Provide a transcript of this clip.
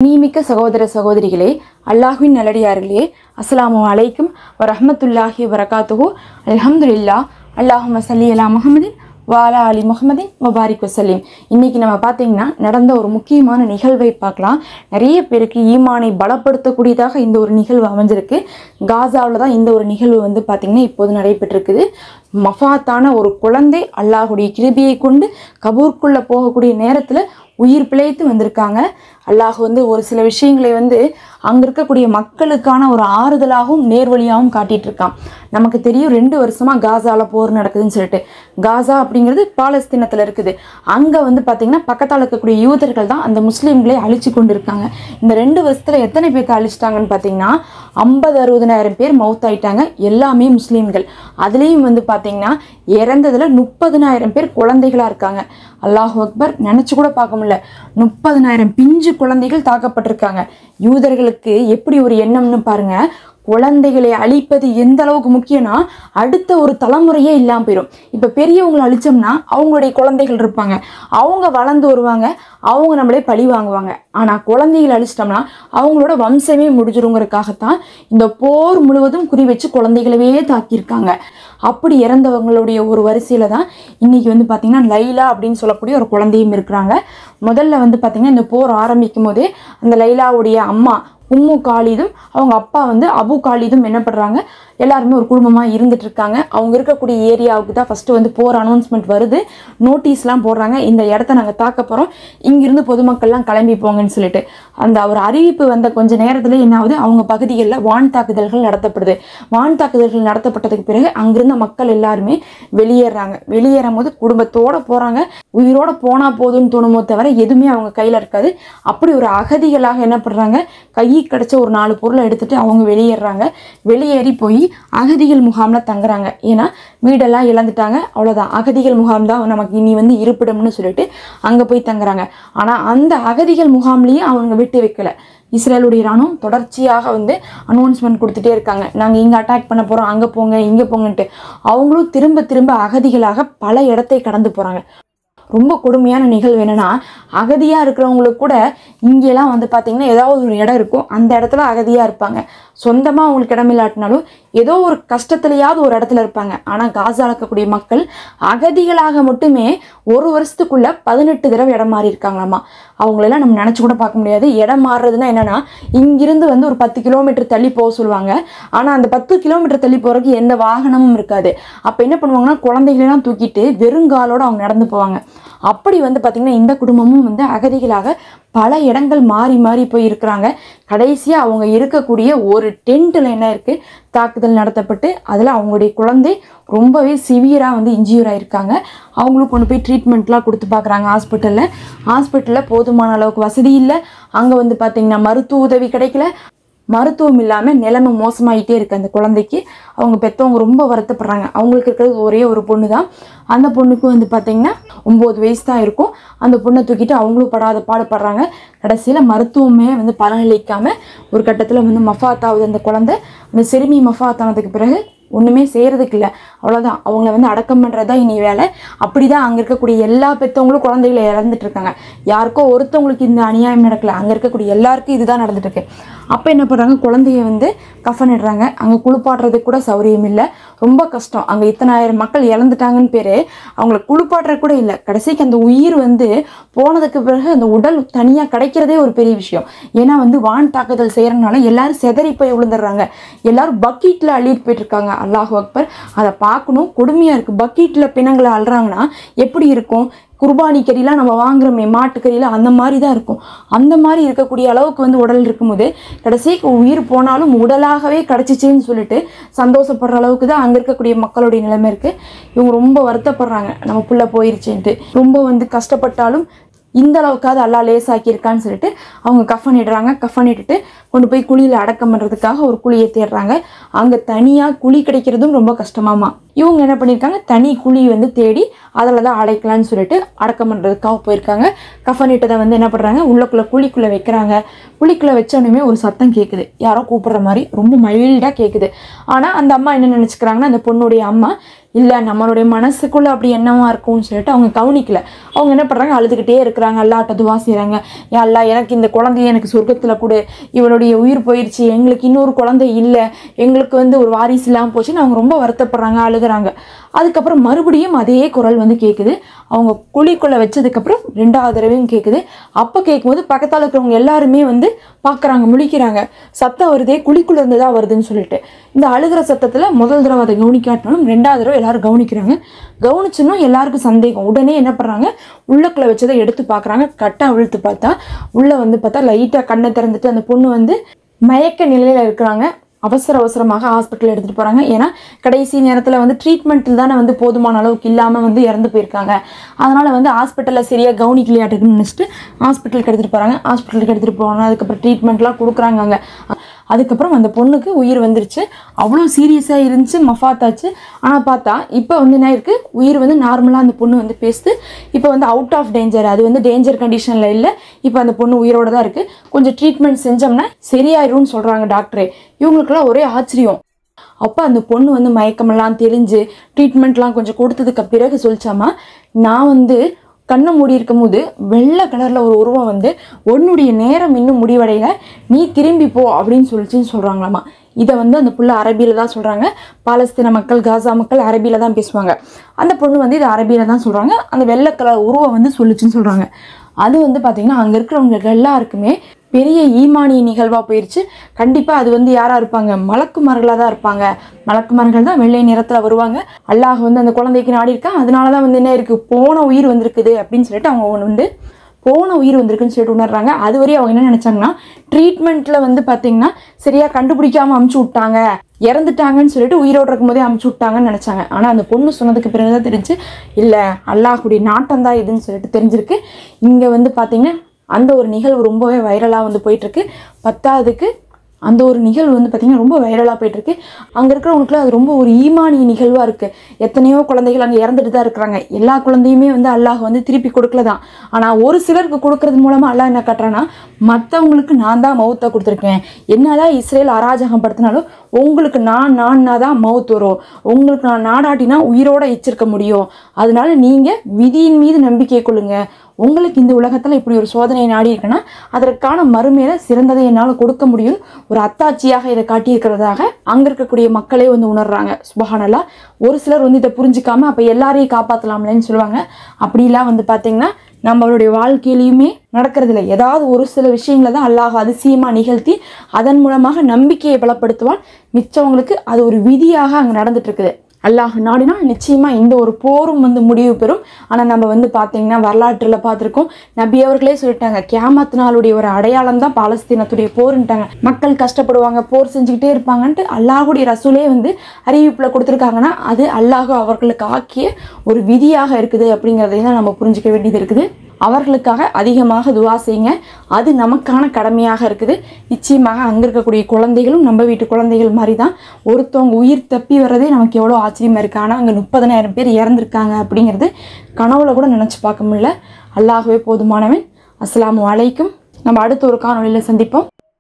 நீமிக்க சகோதர சகோதரிகளே, அல்லாஹ்வின் நல்லடியார்களே, அஸ்ஸலாமு அலைக்கும் வரஹ்மத்துல்லாஹி வரகாத்துஹு. அல்ஹம்துலில்லாஹ். அல்லாஹும்ம ஸல்லி அலா முஹம்மதின் வாலா அலி முஹம்மதின் வபாரிக் வசல்லிம். இன்றைக்கி நம்ம பார்த்திங்கன்னா நடந்த ஒரு முக்கியமான நிகழ்வை பார்க்கலாம். நிறைய பேருக்கு ஈமானை பலப்படுத்தக்கூடியதாக இந்த ஒரு நிகழ்வு அமைஞ்சிருக்கு. காசாவில் தான் இந்த ஒரு நிகழ்வு பார்த்திங்கன்னா இப்போது நடைபெற்றிருக்குது. மஃபாத்தான ஒரு குழந்தை அல்லாஹுடைய கிருபையை கொண்டு கபூர்க்குள்ளே போகக்கூடிய நேரத்தில் உயிர் பிழைத்து வந்திருக்காங்க. அல்லாஹ் ஒரு சில விஷயங்களை அங்கே இருக்கக்கூடிய மக்களுக்கான ஒரு ஆறுதலாகவும் நேர்வழியாகவும் காட்டிகிட்டு இருக்கான். நமக்கு தெரியும் 2 வருஷமாக காசாவில் போர் நடக்குதுன்னு சொல்லிட்டு. காசா அப்படிங்கிறது பாலஸ்தீனத்தில் இருக்குது. அங்கே பார்த்திங்கன்னா பக்கத்தால் இருக்கக்கூடிய யூதர்கள் தான் அந்த முஸ்லீம்களை அழிச்சு கொண்டு இருக்காங்க. இந்த 2 வருஷத்தில் எத்தனை பேர்த்த அழிச்சிட்டாங்கன்னு பார்த்தீங்கன்னா 50-60,000 பேர் மவுத்தாயிட்டாங்க. எல்லாமே முஸ்லீம்கள். அதுலேயும் பார்த்திங்கன்னா இறந்ததில் 30,000 பேர் குழந்தைகளாக இருக்காங்க. அல்லாஹ் அக்பர், நினச்சி கூட பார்க்க முடியல. 30,000 பிஞ்சு குழந்தைகள் தாக்கப்பட்டிருக்காங்க. யூதர்களுக்கு எப்படி ஒரு எண்ணம்னு பாருங்க. குழந்தைகளை அழிப்பது எந்த அளவுக்கு முக்கியம்னா அடுத்த ஒரு தலைமுறையே இல்லாமல் போயிடும். இப்போ பெரியவங்களை அழிச்சோம்னா அவங்களுடைய குழந்தைகள் இருப்பாங்க, அவங்க வளர்ந்து வருவாங்க, அவங்க நம்மளே பழி வாங்குவாங்க. ஆனால் குழந்தைகளை அழிச்சிட்டோம்னா அவங்களோட வம்சமே முடிஞ்சிருங்கிறதுக்காகத்தான் இந்த போர் முழுவதும் குறி வச்சு குழந்தைகளவே தாக்கியிருக்காங்க. அப்படி இறந்தவங்களுடைய ஒரு வரிசையில் தான் இன்றைக்கி பார்த்திங்கன்னா லைலா அப்படின்னு சொல்லக்கூடிய ஒரு குழந்தையும் இருக்கிறாங்க. முதல்ல பார்த்திங்கன்னா இந்த போர் ஆரம்பிக்கும் போதே அந்த லைலாவுடைய அம்மா உம்மு காலிதும் அவங்க அப்பா அபு காலிதும் என்ன பண்ணுறாங்க, எல்லாருமே ஒரு குடும்பமாக இருந்துட்டு இருக்காங்க. அவங்க இருக்கக்கூடிய ஏரியாவுக்கு தான் ஃபஸ்ட்டு போர் அனௌன்ஸ்மெண்ட் வருது. நோட்டீஸ்லாம் போடுறாங்க, இந்த இடத்த நாங்கள் தாக்க போகிறோம், இங்கிருந்து பொதுமக்கள்லாம் கிளம்பி போங்கன்னு சொல்லிட்டு. அந்த ஒரு அறிவிப்பு கொஞ்ச நேரத்தில் என்ன ஆகுது, அவங்க பகுதிகளில் வான் தாக்குதல்கள் நடத்தப்படுது. வான் தாக்குதல்கள் நடத்தப்பட்டதுக்கு பிறகு அங்கிருந்த மக்கள் எல்லாருமே வெளியேறாங்க. வெளியேறும் போது குடும்பத்தோடு போகிறாங்க. உயிரோடு போனால் போதும்னு தோணுமோ தவிர எதுவுமே அவங்க கையில் இருக்காது. அப்படி ஒரு அகதிகளாக என்ன பண்ணுறாங்க, கை கிடைச்ச ஒரு 4 பொருளை எடுத்துகிட்டு அவங்க வெளியேறாங்க. வெளியேறி போய் அகதிகள் முகாமில் தங்குறாங்க. ஏன்னா வீடெல்லாம் இழந்துட்டாங்க, அவ்வளோதான், அகதிகள் முகாம் தான் நமக்கு இனி இருப்பிடம்னு சொல்லிட்டு அங்கே போய் தங்குறாங்க. ஆனால் அந்த அகதிகள் முகாம்லேயும் அவங்க விட்டு வைக்கல. இஸ்ரேலுடைய இராணுவம் தொடர்ச்சியாக அனௌன்ஸ்மெண்ட் கொடுத்துட்டே இருக்காங்க, நாங்கள் இங்கே அட்டாக் பண்ண போகிறோம், அங்கே போங்க இங்கே போங்கன்ட்டு. அவங்களும் திரும்ப திரும்ப அகதிகளாக பல இடத்தை கடந்து போகிறாங்க. ரொம்ப கொடுமையான நிகழ்வு என்னென்னா, அகதியாக இருக்கிறவங்களுக்கு கூட இங்கெல்லாம் பார்த்திங்கன்னா ஏதாவது ஒரு இடம் இருக்கும், அந்த இடத்துல அகதியாக இருப்பாங்க. சொந்தமாக அவங்களுக்கு இடம் இல்லாட்டினாலும் ஏதோ ஒரு கஷ்டத்துலையாவது ஒரு இடத்துல இருப்பாங்க. ஆனால் காசாவில் இருக்கக்கூடிய மக்கள் அகதிகளாக மட்டுமே ஒரு வருஷத்துக்குள்ளே 18 தடவை இடம் மாறி இருக்காங்களாமா. அவங்களெல்லாம் நம்ம நினச்சி கூட பார்க்க முடியாது. இடம் மாறுறதுன்னா என்னென்னா, இங்கிருந்து ஒரு 10 கிலோமீட்டர் தள்ளி போக சொல்லுவாங்க. ஆனால் அந்த 10 கிலோமீட்டர் தள்ளி போகிறதுக்கு எந்த வாகனமும் இருக்காது. அப்போ என்ன பண்ணுவாங்கன்னா, குழந்தைகளெல்லாம் தூக்கிட்டு வெறுங்காலோடு அவங்க நடந்து போவாங்க. அப்படி பார்த்திங்கன்னா இந்த குடும்பமும் அகதிகளாக பல இடங்கள் மாறி மாறி போய் இருக்கிறாங்க. கடைசியாக அவங்க இருக்கக்கூடிய ஒரு டென்ட்டில் என்ன இருக்குது, தாக்குதல் நடத்தப்பட்டு அதில் அவங்களுடைய குழந்தை ரொம்பவே சிவியராக இன்ஜூர் ஆகிருக்காங்க. அவங்களுக்கு கொண்டு போய் ட்ரீட்மெண்ட்லாம் கொடுத்து பார்க்குறாங்க ஹாஸ்பிட்டலில் போதுமான அளவுக்கு வசதி இல்லை. அங்கே பார்த்திங்கன்னா மருத்துவ உதவி கிடைக்கல. மருத்துவம் இல்லாமல் நிலைமை மோசமாகிட்டே இருக்குது அந்த குழந்தைக்கு. அவங்க பெற்றவங்க ரொம்ப வருத்தப்படுறாங்க. அவங்களுக்கு இருக்கிறது ஒரே ஒரு பொண்ணு தான். அந்த பொண்ணுக்கு பார்த்திங்கன்னா 9 வயசு தான் இருக்கும். அந்த பொண்ணை தூக்கிட்டு அவங்களும் படாத பாடுபடுறாங்க. கடைசியில் மருத்துவமே பலனளிக்காமல் ஒரு கட்டத்தில் மஃபாத்தாவது அந்த குழந்தை. அந்த சிறுமி மஃபாத்தானதுக்கு பிறகு ஒன்றுமே செய்கிறதுக்கு இல்லை, அவ்வளோதான். அவங்கள அடக்கம் பண்ணுறது தான் இனி வேலை. அப்படி தான் அங்கே இருக்கக்கூடிய எல்லா பெற்றவங்களும் குழந்தைகளை இறந்துட்டு இருக்காங்க. யாருக்கோ ஒருத்தவங்களுக்கு இந்த அநியாயம் நடக்கலை, அங்கே இருக்கக்கூடிய எல்லாருக்கும் இதுதான் நடந்துட்டுருக்கு. அப்போ என்ன பண்ணுறாங்க, குழந்தைய கஃனிடுறாங்க. அங்கே குளிப்பாட்டுறதுக்கு கூட சௌரியம் இல்லை, ரொம்ப கஷ்டம். அங்கே இத்தனை ஆயிரம் மக்கள் இறந்துட்டாங்கன்னு பேர் அவங்கள குளிப்பாட்டுற கூட இல்லை. கடைசிக்கு அந்த உயிர் போனதுக்கு பிறகு அந்த உடல் தனியாக கிடைக்கிறதே ஒரு பெரிய விஷயம். ஏன்னா வான் தாக்குதல் செய்கிறதுனால எல்லாரும் செதறி போய் விழுந்துடுறாங்க. எல்லாரும் பக்கெட்டில் அள்ளிட்டு போயிட்டுருக்காங்க. அல்லாஹ் அக்பர், அதை பார்க்கணும், கொடுமையாக இருக்குது. பக்கெட்டில் பிணங்களை அள்ளுறாங்கன்னா எப்படி இருக்கும்? குர்பானி கறிலாம் நம்ம வாங்குறோமே, மாட்டுக்கறியில், அந்த மாதிரி தான் இருக்கும். அந்த மாதிரி இருக்கக்கூடிய அளவுக்கு உடல் இருக்கும்போது கடைசிக்கு உயிர் போனாலும் உடலாகவே கிடச்சிச்சின்னு சொல்லிட்டு சந்தோஷப்படுற அளவுக்கு தான் அங்கே இருக்கக்கூடிய மக்களுடைய நிலைமை இருக்குது. இவங்க ரொம்ப வருத்தப்படுறாங்க, நம்ம புள்ள போயிருச்சுன்ட்டு. ரொம்ப கஷ்டப்பட்டாலும் இந்த அளவுக்காவது அல்லா லேசாக்கியிருக்கான்னு சொல்லிட்டு அவங்க கஃனிடுறாங்க. கஃனிட்டு கொண்டு போய் குழியில் அடக்கம் பண்ணுறதுக்காக ஒரு குழியை தேடுறாங்க. அங்கே தனியாக குழி கிடைக்கிறதும் ரொம்ப கஷ்டமாமா. இவங்க என்ன பண்ணியிருக்காங்க, தனி குழி தேடி அதில் தான் அடைக்கலான்னு சொல்லிட்டு அடக்கம் பண்ணுறதுக்காக போயிருக்காங்க. கஃனிட்டதை என்ன பண்ணுறாங்க, உள்ளக்குள்ளே குழிக்குள்ளே வைக்கிறாங்க. குழிக்குள்ளே வச்சோடனே ஒரு சத்தம் கேட்குது, யாரோ கூப்பிட்ற மாதிரி ரொம்ப மைல்டாக கேட்குது. ஆனால் அந்த அம்மா என்ன நினச்சிக்கிறாங்கன்னா, அந்த பொண்ணுடைய அம்மா இல்லை நம்மளுடைய மனசுக்குள்ளே அப்படி என்னவா இருக்கும்னு சொல்லிட்டு அவங்க கவனிக்கல. அவங்க என்ன பண்ணுறாங்க, அழுதுகிட்டே இருக்கிறாங்க, அல்லாட்ட துவா செய்கிறாங்க. யா அல்லா, எனக்கு இந்த குழந்தைய எனக்கு சொர்க்கத்தில் கொடு, இவளுடைய உயிர் போயிடுச்சு, எங்களுக்கு இன்னொரு குழந்தை இல்லை, எங்களுக்கு ஒரு வாரிசு இல்லாமல் போச்சுன்னு அவங்க ரொம்ப வருத்தப்படுறாங்க, அழுகிறாங்க. அதுக்கப்புறம் மறுபடியும் அதே குரல் கேட்குது. அவங்க குழிக்குள்ளே வச்சதுக்கப்புறம் 2வது தடவையும் கேட்குது. அப்போ கேட்கும்போது பக்கத்தால் இருக்கிறவங்க எல்லாருமே பார்க்குறாங்க, முழிக்கிறாங்க. சத்தம் வருதே, குழிக்குள்ளே இருந்து தான் வருதுன்னு சொல்லிட்டு. இந்த அழுகிற சத்தத்தில் முதல் தடவை அதை கவனிக்காட்டினாலும் 2வது தடவை எல்லாரும் கவனிக்கிறாங்க. கவனிச்சுன்னும் எல்லாருக்கும் சந்தேகம். உடனே என்ன பண்ணுறாங்க, உள்ளக்குள்ளே வச்சதை எடுத்து பார்க்குறாங்க. கட்டாக அவிழ்த்து பார்த்தா உள்ளே பார்த்தா லைட்டாக கண்ணை திறந்துட்டு அந்த பொண்ணு மயக்க நிலையில் இருக்கிறாங்க. அவசரமாக ஹாஸ்பிட்டல் எடுத்துகிட்டு போகிறாங்க. ஏன்னா கடைசி நேரத்தில் ட்ரீட்மெண்ட்டில் தானே போதுமான அளவுக்கு இல்லாமல் இறந்து போயிருக்காங்க. அதனால் ஹாஸ்பிட்டலில் சரியாக கவனிக்கலையாட்டுக்குன்னு நினச்சிட்டு ஹாஸ்பிட்டலுக்கு எடுத்துகிட்டு போகிறாங்க. ஹாஸ்பிட்டலுக்கு எடுத்துகிட்டு போனாங்க. அதுக்கப்புறம் ட்ரீட்மெண்ட்லாம் கொடுக்குறாங்க அங்கே. அதுக்கப்புறம் அந்த பொண்ணுக்கு உயிர் வந்துருச்சு. அவ்வளோ சீரியஸாக இருந்துச்சு, மஃபாத்தாச்சு. ஆனால் பார்த்தா இப்போ என்ன இருக்குது, உயிர் நார்மலாக அந்த பொண்ணு பேசுது. இப்போ அவுட் ஆஃப் டேஞ்சர், அது டேஞ்சர் கண்டிஷனில் இல்லை. இப்போ அந்த பொண்ணு உயிரோடு தான் இருக்குது. கொஞ்சம் ட்ரீட்மெண்ட் செஞ்சோம்னா சரியாயிரும்னு சொல்கிறாங்க டாக்டரே. இவங்களுக்குலாம் ஒரே ஆச்சரியம். அப்போ அந்த பொண்ணு மயக்கமெல்லாம் தெரிஞ்சு ட்ரீட்மெண்ட்லாம் கொஞ்சம் கொடுத்ததுக்கு பிறகு சொல்லிச்சாமா, நான் கண்ணை மூடி இருக்கும் போது வெள்ளை கலரில் ஒரு உருவம் உன்னுடைய நேரம் இன்னும் முடிவடையலை, நீ திரும்பி போ அப்படின்னு சொல்லிச்சுன்னு சொல்கிறாங்களாமா. இதை அந்த புள்ள அரபியில் தான் சொல்கிறாங்க. பாலஸ்தீன மக்கள், காசா மக்கள் அரபியில் தான் பேசுவாங்க. அந்த பொண்ணு இது அரபியில் தான் சொல்கிறாங்க. அந்த வெள்ளை கலர் உருவம் சொல்லிச்சுன்னு சொல்கிறாங்க. அது பார்த்திங்கன்னா அங்கே இருக்கிறவங்களுக்கு எல்லாருக்குமே பெரிய ஈமானிய நிகழ்வாக போயிடுச்சு. கண்டிப்பாக அது யாராக இருப்பாங்க, மலக்குமார்களாக தான் இருப்பாங்க. மலக்குமார்கள் தான் வெள்ளை நிறத்தில் வருவாங்க. அல்லாஹ் அந்த குழந்தைக்கு நாடி இருக்கான். அதனால தான் என்ன இருக்குது, போன உயிர் வந்திருக்குது அப்படின்னு சொல்லிட்டு அவங்க போன உயிர் வந்திருக்குன்னு சொல்லிட்டு உணர்றாங்க. அதுவரையும் அவங்க என்ன நினச்சாங்கன்னா, ட்ரீட்மெண்ட்டில் பார்த்திங்கன்னா சரியாக கண்டுபிடிக்காமல் அமுச்சு விட்டாங்க, இறந்துட்டாங்கன்னு சொல்லிட்டு உயிரோடு இருக்கும்போதே அமுச்சு விட்டாங்கன்னு நினச்சாங்க. ஆனால் அந்த பொண்ணு சொன்னதுக்கு பிறகு தான் தெரிஞ்சு, இல்லை அல்லாஹுடைய நாட்டம் தான் இதுன்னு சொல்லிட்டு தெரிஞ்சிருக்கு. இங்கே பார்த்திங்கன்னா அந்த ஒரு நிகழ்வு ரொம்பவே வைரலாக போயிட்டுருக்கு. 10வதுக்கு அந்த ஒரு நிகழ்வு பார்த்திங்கன்னா ரொம்ப வைரலாக போயிட்டுருக்கு. அங்கே இருக்கிறவங்களுக்குலாம் அது ரொம்ப ஒரு ஈமானிய நிகழ்வாக இருக்குது. எத்தனையோ குழந்தைகள் அங்கே இறந்துட்டு தான் இருக்கிறாங்க. எல்லா குழந்தையுமே அல்லாஹ் திருப்பி கொடுக்கல தான். ஆனால் ஒரு சிலருக்கு கொடுக்கறது மூலமாக அல்லாஹ் என்ன காட்டுறான்னா, மற்றவங்களுக்கு நான் தான் மவுத்தை கொடுத்துருக்கேன். என்னதான் இஸ்ரேல் அராஜகம் படுத்தினாலும் உங்களுக்கு நான்னா தான் மவுத் வரும். உங்களுக்கு நான் நாடாட்டினா உயிரோடு எச்சிருக்க முடியும். அதனால நீங்கள் விதியின் மீது நம்பிக்கை கொள்ளுங்க. உங்களுக்கு இந்த உலகத்தில் இப்படி ஒரு சோதனை நாடி இருக்குன்னா அதற்கான மறுமையில சிறந்ததை என்னால் கொடுக்க முடியும், ஒரு அத்தாட்சியாக இதை காட்டியிருக்கிறதாக அங்கே இருக்கக்கூடிய மக்களே உணர்றாங்க. சுபஹானல்லாஹ். ஒரு சிலர் இதை புரிஞ்சிக்காம அப்போ எல்லாரையும் காப்பாற்றலாம்லன்னு சொல்லுவாங்க. அப்படிலாம் பார்த்தீங்கன்னா நம்மளுடைய வாழ்க்கையிலையுமே நடக்கிறதில்ல. ஏதாவது ஒரு சில விஷயங்களை தான் அல்லாஹ் அதிசயமாக நிகழ்த்தி அதன் மூலமாக நம்பிக்கையை பலப்படுத்துவான். மிச்சவங்களுக்கு அது ஒரு விதியாக அங்கே நடந்துட்டு இருக்குது. அல்லாஹ் நாடினால் நிச்சயமாக இந்த ஒரு போரும் முடிவு பெறும். ஆனால் நம்ம பார்த்தீங்கன்னா வரலாற்றில் பார்த்துருக்கோம், நபி அவர்களே சொல்லிட்டாங்க, கியாமத் நாளுடைய ஒரு அடையாளம் தான் பாலஸ்தீனத்துடைய போருன்ட்டாங்க. மக்கள் கஷ்டப்படுவாங்க, போர் செஞ்சுக்கிட்டே இருப்பாங்கன்ட்டு அல்லாஹுடைய ரசூலே அறிவிப்பில் கொடுத்துருக்காங்கன்னா அது அல்லாஹ் அவர்களுக்கு ஆக்கிய ஒரு விதியாக இருக்குது அப்படிங்கிறதையும் தான் நம்ம புரிஞ்சிக்க வேண்டியது இருக்குது. அவர்களுக்காக அதிகமாக துவா செய்யுங்க, அது நமக்கான கடமையாக இருக்குது. நிச்சயமாக அங்கே இருக்கக்கூடிய குழந்தைகளும் நம்ம வீட்டு குழந்தைகள் மாதிரி தான். ஒருத்தவங்க உயிர் தப்பி வர்றதே நமக்கு எவ்வளோ ஆச்சரியமாக இருக்குது. ஆனால் அங்கே 30,000 பேர் இறந்துருக்காங்க அப்படிங்கிறது கனவுல கூட நினச்சி பார்க்க முடியல. அல்லாஹ்வே போதுமானவன். அஸ்ஸலாமு அலைக்கும். நம்ம அடுத்த ஒரு காணொளியில் சந்திப்போம்.